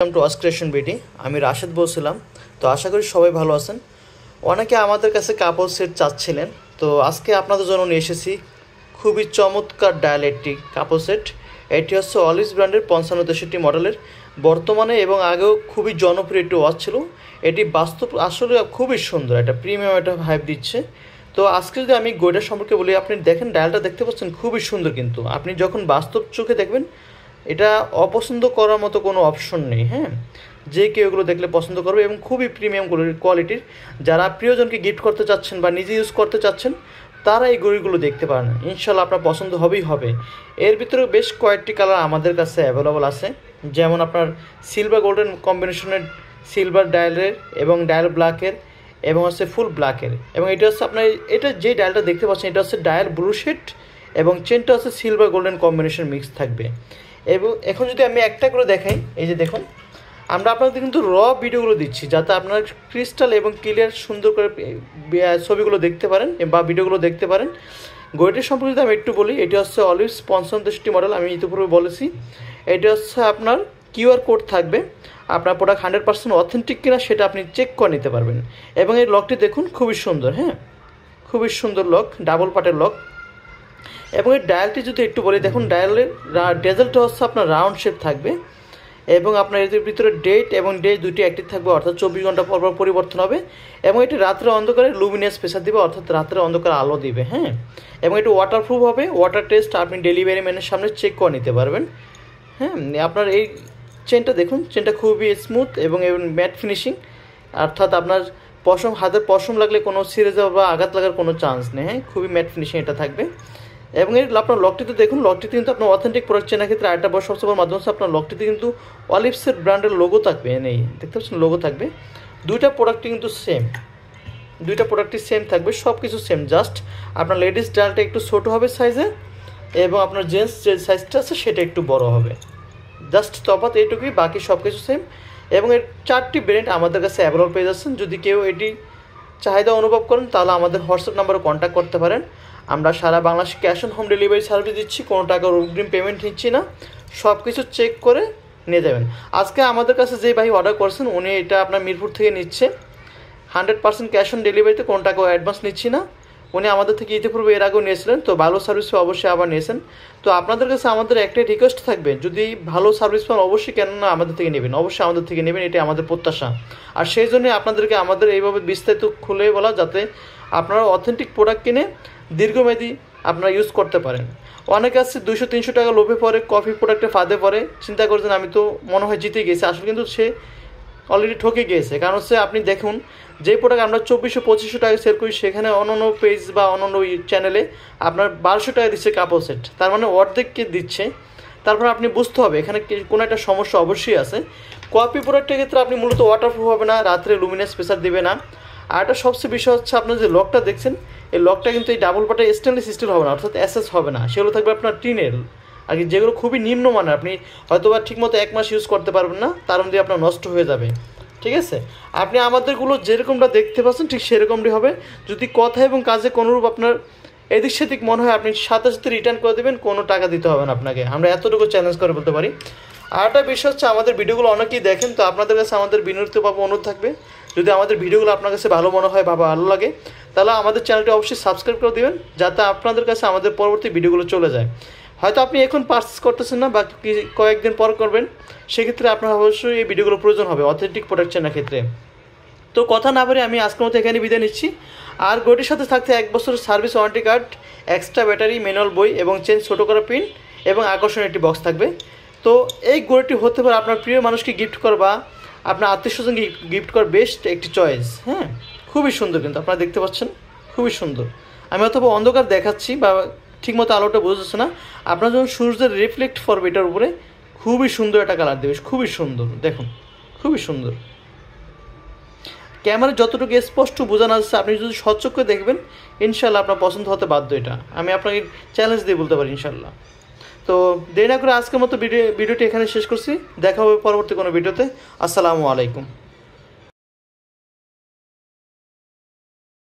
Welcome to অস্ক্রিয়েশন BD. আমি রাশেদ বলছিলাম। তো আশা করি সবাই ভালো আছেন। অনেকে আমাদের কাছে কাপড় সেট চাচ্ছিলেন, তো আজকে আপনাদের জন্য নিয়ে এসেছি খুবই চমৎকার ডায়াল একটি কাপড় সেট। এটি হচ্ছে অলিভস ব্র্যান্ডের 55-63 মডেলের, বর্তমানে এবং আগেও খুবই জনপ্রিয় একটি ওয়াচ ছিল। এটি বাস্তব আসলে খুবই সুন্দর, একটা প্রিমিয়াম একটা ভাইব দিচ্ছে। তো আজকে যদি আমি গোয়েটার সম্পর্কে বলি, আপনি দেখেন ডায়ালটা দেখতে পাচ্ছেন খুবই সুন্দর, কিন্তু আপনি যখন বাস্তব চোখে দেখবেন এটা অপছন্দ করার মতো কোনো অপশন নেই। হ্যাঁ, যে কেউ এগুলো দেখলে পছন্দ করবে এবং খুবই প্রিমিয়াম কোয়ালিটির। যারা প্রিয়জনকে গিফট করতে চাচ্ছেন বা নিজে ইউজ করতে চাচ্ছেন, তারা এই ঘড়িগুলো দেখতে পারেন, ইনশাল্লাহ আপনার পছন্দ হবেই হবে। এর ভিতরে বেশ কয়েকটি কালার আমাদের কাছে অ্যাভেলেবল আছে, যেমন আপনার সিলভার গোল্ডেন কম্বিনেশনের সিলভার ডায়ালের এবং ডায়াল ব্ল্যাকের এবং হচ্ছে ফুল ব্ল্যাকের। এবং এটা হচ্ছে আপনার, এটা যে ডায়ালটা দেখতে পাচ্ছেন এটা হচ্ছে ডায়াল ব্লু শেড এবং চেনটা হচ্ছে সিলভার গোল্ডেন কম্বিনেশন মিক্স থাকবে। এবং এখন যদি আমি একটা করে দেখাই, এই যে দেখুন, আমরা আপনাদের কিন্তু ভিডিওগুলো দিচ্ছি যাতে আপনার ক্রিস্টাল এবং ক্লিয়ার সুন্দর করে ছবিগুলো দেখতে পারেন বা ভিডিওগুলো দেখতে পারেন। ঘড়িটির সম্পর্কে যদি আমি একটু বলি, এটি হচ্ছে অলিভস 55 মডেল। আমি ইতিপূর্বে বলেছি এটা হচ্ছে আপনার কিউআর কোড থাকবে, আপনার প্রোডাক্ট 100% অথেন্টিক কিনা সেটা আপনি চেক করে নিতে পারবেন। এবং এই লকটি দেখুন খুবই সুন্দর, হ্যাঁ খুবই সুন্দর লক, ডাবল পার্টের লক। এবং এই ডায়ালটি যদি একটু বলি, দেখুন ডায়ালের ডেজেলটা হচ্ছে আপনার রাউন্ড শেপ থাকবে এবং আপনার এদের ভিতরে ডেট এবং ডে দুটি অ্যাক্টিভ থাকবে, অর্থাৎ 24 ঘন্টা পর পর পরিবর্তন হবে। এবং এটি রাত্রে অন্ধকারে লুমিনাস প্রেসার দিবে, অর্থাৎ রাত্রে অন্ধকারে আলো দিবে। হ্যাঁ, এবং এটি ওয়াটারপ্রুফ হবে, ওয়াটার টেস্ট আপনি ডেলিভারি ম্যানের সামনে চেক করে নিতে পারবেন। হ্যাঁ, আপনার এই চেনটা দেখুন, চেনটা খুবই স্মুথ এবং ম্যাট ফিনিশিং, অর্থাৎ আপনার হাতের পশম লাগলে কোনো ছিঁড়ে যাওয়া বা আঘাত লাগার কোনো চান্স নেই। হ্যাঁ, খুবই ম্যাট ফিনিশিং এটা থাকবে। এবং এর আপনার লকটিতে দেখুন, লকটিতে কিন্তু আপনার অথেন্টিক প্রোডাক্ট চেনার ক্ষেত্রে আরেকটা বড় সবচেয়ে বড় মাধ্যম হচ্ছে আপনার লকটিতে কিন্তু অলিভসের ব্র্যান্ডের লোগো থাকবে, নেই দেখতে পাচ্ছেন লোগো থাকবে। দুইটা প্রোডাক্টই কিন্তু সেম, দুইটা প্রোডাক্টই সেম থাকবে, সব কিছু সেম। জাস্ট আপনার লেডিস ডালটা একটু ছোটো হবে সাইজে এবং আপনার জেন্টস যে সাইজটা আছে সেটা একটু বড় হবে, জাস্ট তফাৎ এইটুকুই, বাকি সব কিছু সেম। এবং এর 4টি ব্র্যান্ড আমাদের কাছে অ্যাভেলেবল পেয়ে যাচ্ছেন। যদি কেউ এটি চাহিদা অনুভব করেন তাহলে আমাদের হোয়াটসঅ্যাপ নাম্বারে কন্ট্যাক্ট করতে পারেন। আমরা সারা বাংলাদেশে cash on home delivery service দিচ্ছি, কোনো টাকার অগ্রিম পেমেন্ট নিচ্ছি না, সব কিছু চেক করে নিয়ে যাবেন। আজকে আমাদের কাছে যে ভাই অর্ডার করছেন উনি এটা আপনার মিরপুর থেকে নিচ্ছে, 100% ক্যাশ অন ডেলিভারিতে, কোনো টাকা অ্যাডভান্স নিচ্ছি না। উনি আমাদের থেকে ইতিপূর্বে এর আগেও নিয়েছিলেন, তো ভালো সার্ভিস অবশ্যই আবার নিয়েছেন। তো আপনাদের কাছে আমাদের একটাই রিকোয়েস্ট থাকবে, যদি ভালো সার্ভিস পান অবশ্যই কেন না আমাদের থেকে নেবেন, অবশ্যই আমাদের থেকে নেবেন, এটাই আমাদের প্রত্যাশা। আর সেই জন্যই আপনাদেরকে আমাদের এইভাবে বিস্তারিত খুলে বলা, যাতে আপনারা অথেন্টিক প্রোডাক্ট কিনে দীর্ঘমেয়াদী আপনারা ইউজ করতে পারেন। অনেকে আছে 200-300 টাকা লোভে পড়ে কফি প্রোডাক্টে ফাঁদে পড়ে, চিন্তা করছেন আমি তো মনে হয় জিতে গেছি, আসলে কিন্তু সে অলরেডি ঠকে গিয়েছে। কারণ হচ্ছে আপনি দেখুন, যে প্রোডাক্ট আমরা 2400-2500 টাকা সেল করি, সেখানে অন্যান্য পেজ বা অন্যান্য চ্যানেলে আপনার 1200 টাকা দিচ্ছে কাপড় সেট, তার মানে অর্ধেককে দিচ্ছে। তারপর আপনি বুঝতে হবে এখানে কোনো একটা সমস্যা অবশ্যই আছে। কপি প্রোডাক্টের ক্ষেত্রে আপনি মূলত ওয়াটারপ্রুফ হবে না, রাত্রে লুমিনাস প্রেসার দিবে না। আর একটা সবচেয়ে বিষয় হচ্ছে আপনার যে লকটা দেখছেন, এই লকটা কিন্তু এই ডাবল পাটা স্টেনলেস স্টিল হবে না, অর্থাৎ এসএস হবে না, সেগুলো থাকবে আপনার টিনের আর কি, যেগুলো খুবই নিম্নমানের। আপনি হয়তো বা ঠিকমতো 1 মাস ইউজ করতে পারবেন না, তার মধ্যে আপনার নষ্ট হয়ে যাবে। ঠিক আছে, আপনি আমাদেরগুলো যেরকমটা দেখতে পাচ্ছেন ঠিক সেরকমই হবে। যদি কথা এবং কাজে কোনোরূপ আপনার এদিক সেদিক মনে হয়, আপনি সাথে সাথে রিটার্ন করে দেবেন, কোনো টাকা দিতে হবে না আপনাকে, আমরা এতটুকু চ্যালেঞ্জ করে বলতে পারি। আর একটা বিষয় হচ্ছে, আমাদের ভিডিওগুলো অনেকেই দেখেন, তো আপনাদের কাছে আমাদের বিনীতভাবে অনুরোধ থাকবে, যদি আমাদের ভিডিওগুলো আপনার কাছে ভালো মনে হয় বা ভালো লাগে, তাহলে আমাদের চ্যানেলটি অবশ্যই সাবস্ক্রাইব করে দেবেন, যাতে আপনাদের কাছে আমাদের পরবর্তী ভিডিওগুলো চলে যায়। হয়তো আপনি এখন পারচেস করতেছেন না বা কয়েকদিন পর করবেন, সেক্ষেত্রে আপনার অবশ্যই এই ভিডিওগুলো প্রয়োজন হবে অথেন্টিক প্রোডাক্ট চেনার ক্ষেত্রে। তো কথা না বলে আমি আজকের মতো এখানে বিদায় নিচ্ছি। আর ঘড়ির সাথে থাকতে 1 বছরের service warranty card, extra battery, manual বই এবং চেঞ্জ ছোটো করা পিন এবং আকর্ষণীয় একটি বক্স থাকবে। তো এই ঘড়িটি হতে পারে আপনার প্রিয় মানুষকে গিফট করবা, আপনার আত্মীয়স্বজনকে গিফট করার বেস্ট একটি চয়েস। হ্যাঁ, খুবই সুন্দর, কিন্তু আপনারা দেখতে পাচ্ছেন খুবই সুন্দর। আমি অথবা অন্ধকার দেখাচ্ছি বা ঠিকমতো আলোটা বোঝা যাচ্ছে না, আপনার যখন সূর্যের রিফ্লেক্ট করবে এটার উপরে, খুবই সুন্দর একটা কালার দেবে, খুবই সুন্দর, দেখুন খুবই সুন্দর। ক্যামেরা যতটুকু স্পষ্ট বোঝানো যাচ্ছে, আপনি যদি সচক্ষে দেখবেন ইনশাল্লাহ আপনার পছন্দ হতে বাধ্য। এটা আমি আপনাকে চ্যালেঞ্জ দিয়ে বলতে পারি ইনশাল্লাহ। তো দেরি না করে আজকের মতো ভিডিওটি এখানে শেষ করছি, দেখা হবে পরবর্তী কোনো ভিডিওতে। আসসালামু আলাইকুম।